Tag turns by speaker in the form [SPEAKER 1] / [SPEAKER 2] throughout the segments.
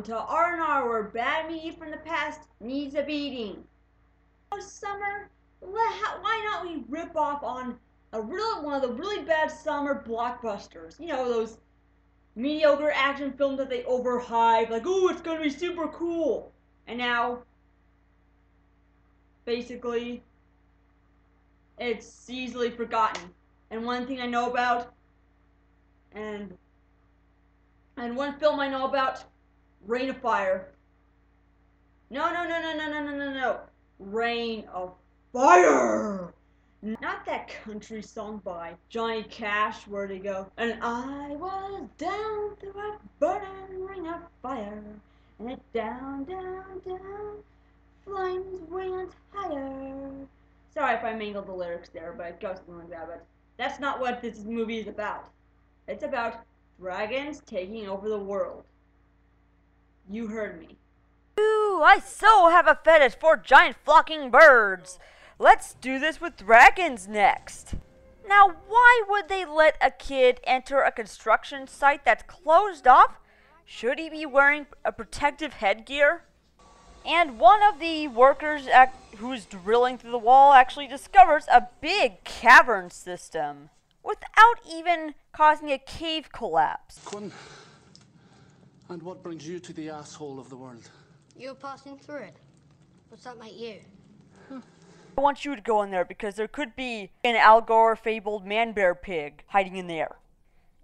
[SPEAKER 1] to R&R, where bad meat from the past needs a beating. Summer, why not we rip off on one of the really bad summer blockbusters? You know, those mediocre action films that they overhype, like, oh, it's gonna be super cool. And now, basically, it's easily forgotten. And one thing I know about, and one film I know about, Rain of Fire. No. Rain of Fire! Not that country song by Johnny Cash where they go, and I was down through a burning ring of fire, and it down, flames went higher. Sorry if I mangled the lyrics there, but it goes something like that, but that's not what this movie is about. It's about dragons taking over the world. You heard me.
[SPEAKER 2] Ooh, I so have a fetish for giant flocking birds. Let's do this with dragons next. Now, why would they let a kid enter a construction site that's closed off? Should he be wearing a protective headgear? And one of the workers who's drilling through the wall actually discovers a big cavern system without even causing a cave collapse.
[SPEAKER 3] Quinn, and what brings you to the asshole of the world?
[SPEAKER 4] You're passing through it. What's that make you?
[SPEAKER 2] I want you to go in there because there could be an Al Gore fabled man-bear pig hiding in there.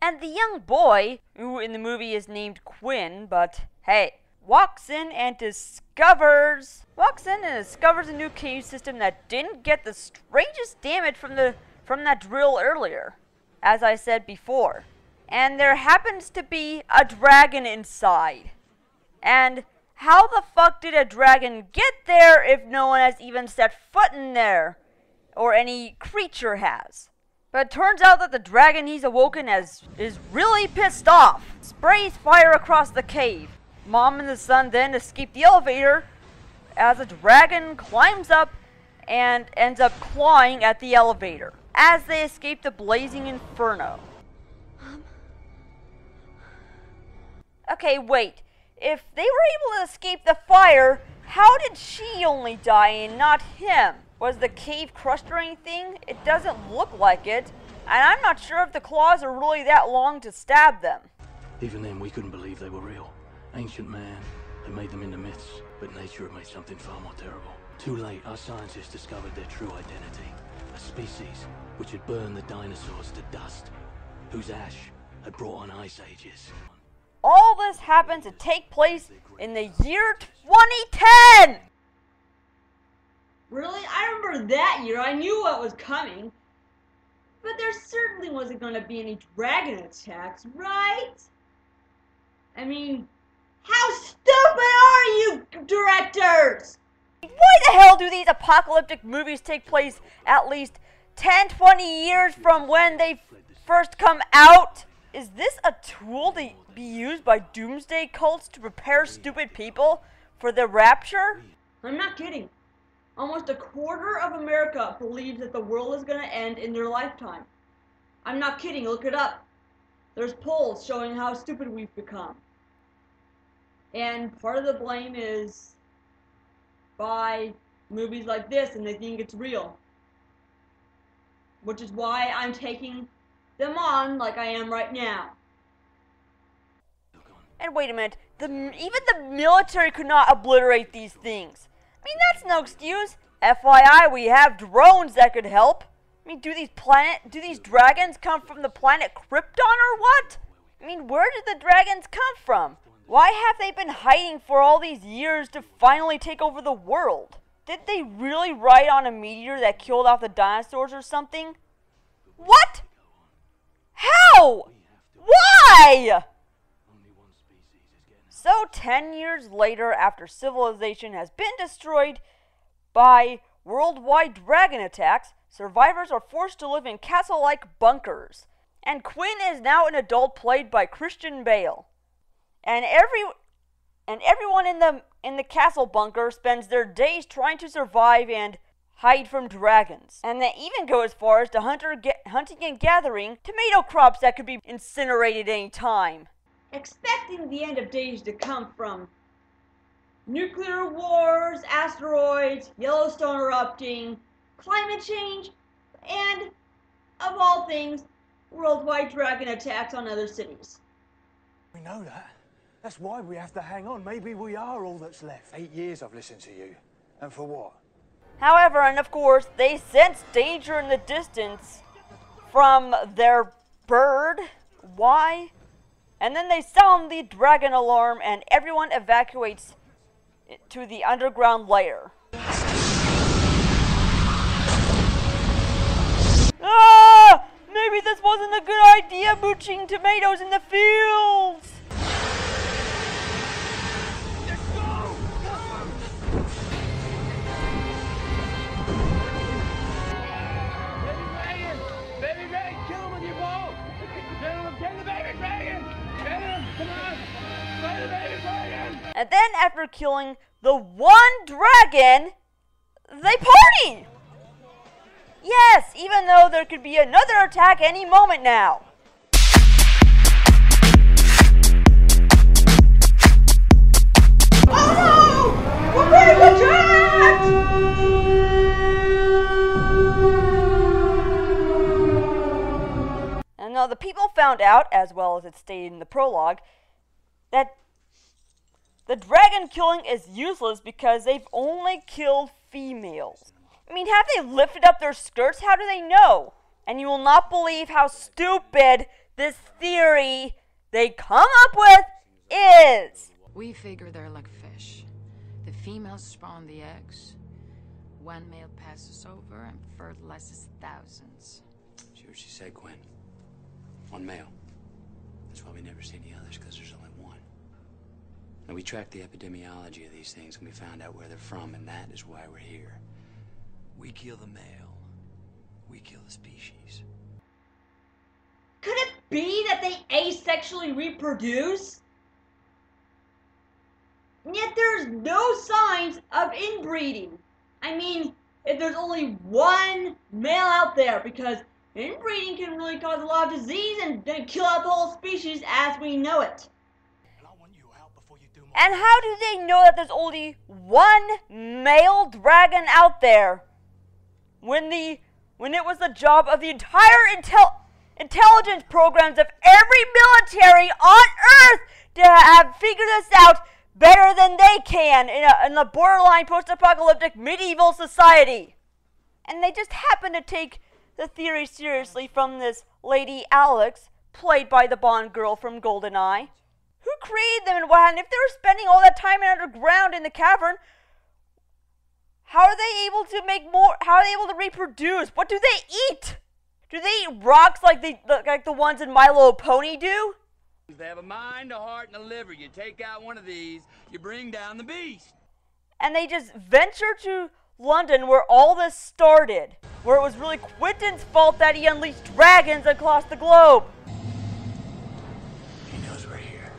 [SPEAKER 2] And the young boy, who in the movie is named Quinn, but hey, walks in and discovers a new cave system that didn't get the strangest damage from that drill earlier, as I said before. And there happens to be a dragon inside. And how the fuck did a dragon get there if no one has even set foot in there? Or any creature has? But it turns out that the dragon he's awoken is really pissed off. Sprays fire across the cave. Mom and the son then escape the elevator as a dragon climbs up and ends up clawing at the elevator as they escape the blazing inferno. Okay, wait. If they were able to escape the fire, how did she only die and not him? Was the cave crushed or anything? It doesn't look like it. And I'm not sure if the claws are really that long to stab them.
[SPEAKER 5] Even then, we couldn't believe they were real. Ancient man had made them into myths, but nature had made something far more terrible. Too late, our scientists discovered their true identity. A species which had burned the dinosaurs to dust, whose ash had brought on ice ages.
[SPEAKER 2] All this happened to take place in the year 2010!
[SPEAKER 1] Really? I remember that year. I knew what was coming. But there certainly wasn't going to be any dragon attacks, right? I mean, how stupid are you, directors?
[SPEAKER 2] Why the hell do these apocalyptic movies take place at least 10-20 years from when they first come out? Is this a tool to be used by doomsday cults to prepare stupid people for the rapture?
[SPEAKER 1] I'm not kidding. Almost a quarter of America believes that the world is going to end in their lifetime. I'm not kidding, look it up. There's polls showing how stupid we've become. And part of the blame is by movies like this, and they think it's real. Which is why I'm taking them on like I am right now.
[SPEAKER 2] And wait a minute, even the military could not obliterate these things. I mean, that's no excuse. FYI, we have drones that could help. I mean, do these dragons come from the planet Krypton or what? I mean, where did the dragons come from? Why have they been hiding for all these years to finally take over the world? Did they really ride on a meteor that killed off the dinosaurs or something? What? How? Why? So 10 years later, after civilization has been destroyed by worldwide dragon attacks, survivors are forced to live in castle-like bunkers. And Quinn is now an adult played by Christian Bale. And everyone in the castle bunker spends their days trying to survive and hide from dragons. And they even go as far as to hunting and gathering tomato crops that could be incinerated any time.
[SPEAKER 1] expecting the end of days to come from nuclear wars, asteroids, Yellowstone erupting, climate change, and, of all things, worldwide dragon attacks on other cities.
[SPEAKER 6] We know that. That's why we have to hang on. Maybe we are all that's left. 8 years I've listened to you. And for what?
[SPEAKER 2] However, and of course, they sense danger in the distance from their bird. Why? And then they sound the dragon alarm and everyone evacuates to the underground lair. Ah! Maybe this wasn't a good idea, mooching tomatoes in the fields! And then after killing the one dragon, they party! Yes, even though there could be another attack any moment now.
[SPEAKER 1] Oh no! We're being attacked!
[SPEAKER 2] And now the people found out, as well as it stated in the prologue, that the dragon killing is useless because they've only killed females. I mean, have they lifted up their skirts? How do they know? And you will not believe how stupid this theory they come up with is.
[SPEAKER 7] We figure they're like fish. The females spawn the eggs. One male passes over and fertilizes thousands.
[SPEAKER 8] See what she said, Gwen? One male. That's why we never see any others, because there's only one. And we tracked the epidemiology of these things and we found out where they're from, and that is why we're here. We kill the male. We kill the species.
[SPEAKER 1] Could it be that they asexually reproduce? Yet there's no signs of inbreeding. I mean, if there's only one male out there, because inbreeding can really cause a lot of disease and kill out the whole species as we know it.
[SPEAKER 2] And how do they know that there's only one male dragon out there when it was the job of the entire intelligence programs of every military on Earth to have figured this out better than they can in a borderline post-apocalyptic medieval society? And they just happen to take the theory seriously from this Lady Alex, played by the Bond girl from GoldenEye. Who created them and what? And if they were spending all that time underground in the cavern, how are they able to make more? How are they able to reproduce? What do they eat? Do they eat rocks like the ones in My Little Pony do?
[SPEAKER 9] They have a mind, a heart, and a liver. You take out one of these, you bring down the beast.
[SPEAKER 2] And they just venture to London where all this started, where it was really Quentin's fault that he unleashed dragons across the globe.
[SPEAKER 8] He knows we're here.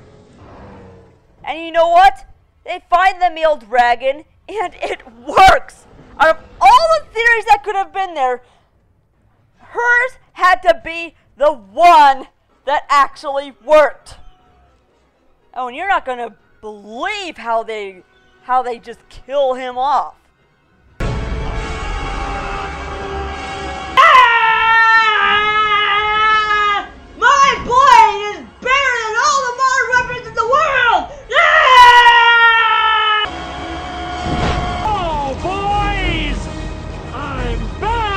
[SPEAKER 2] And you know what? They find the male dragon, and it works! Out of all the theories that could have been there, hers had to be the one that actually worked. Oh, and you're not going to believe how they just kill him off.
[SPEAKER 1] My blade is better than all the modern weapons in the world!
[SPEAKER 6] Oh, boys! I'm back!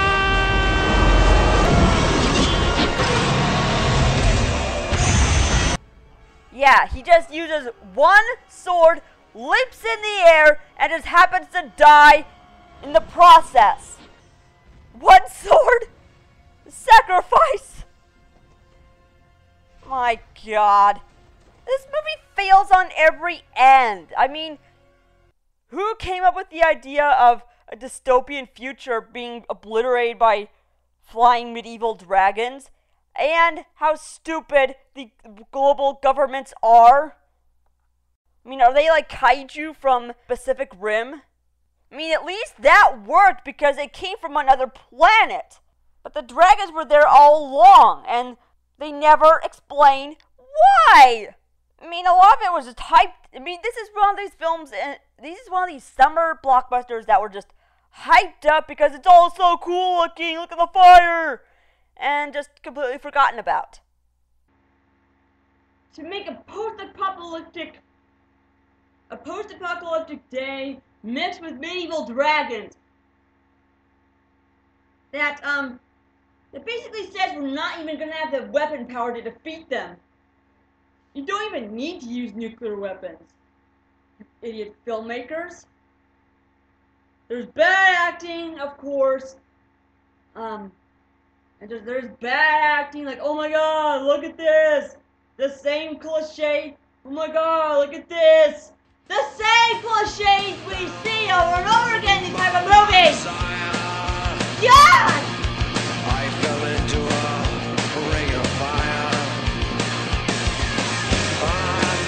[SPEAKER 2] Yeah, he just uses one sword, leaps in the air, and just happens to die in the process. One sword? Sacrifice? My God. This movie fails on every end. I mean, who came up with the idea of a dystopian future being obliterated by flying medieval dragons? And how stupid the global governments are? I mean, are they like kaiju from Pacific Rim? I mean, at least that worked because it came from another planet. But the dragons were there all along, and they never explain why. I mean, a lot of it was just hyped. I mean, this is one of these films, and this is one of these summer blockbusters that were just hyped up because it's all so cool looking. Look at the fire, and just completely forgotten about.
[SPEAKER 1] To make a post-apocalyptic day mixed with medieval dragons. That basically says we're not even gonna have the weapon power to defeat them. You don't even need to use nuclear weapons, you idiot filmmakers. There's bad acting, of course. There's bad acting, like, oh my god, look at this! The same cliche, oh my god, look at this! The same cliches we see over and over again in these type of movies! God!
[SPEAKER 10] I fell into a ring of fire. I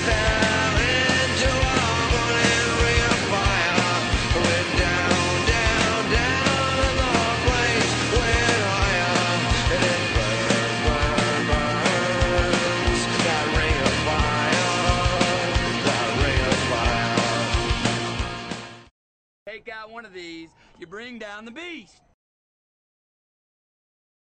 [SPEAKER 10] fell into a burning ring of fire. Went down, down, down, and the flames went higher. And it burns, that ring of fire, that ring of fire.
[SPEAKER 9] Take out one of these, you bring down the beast.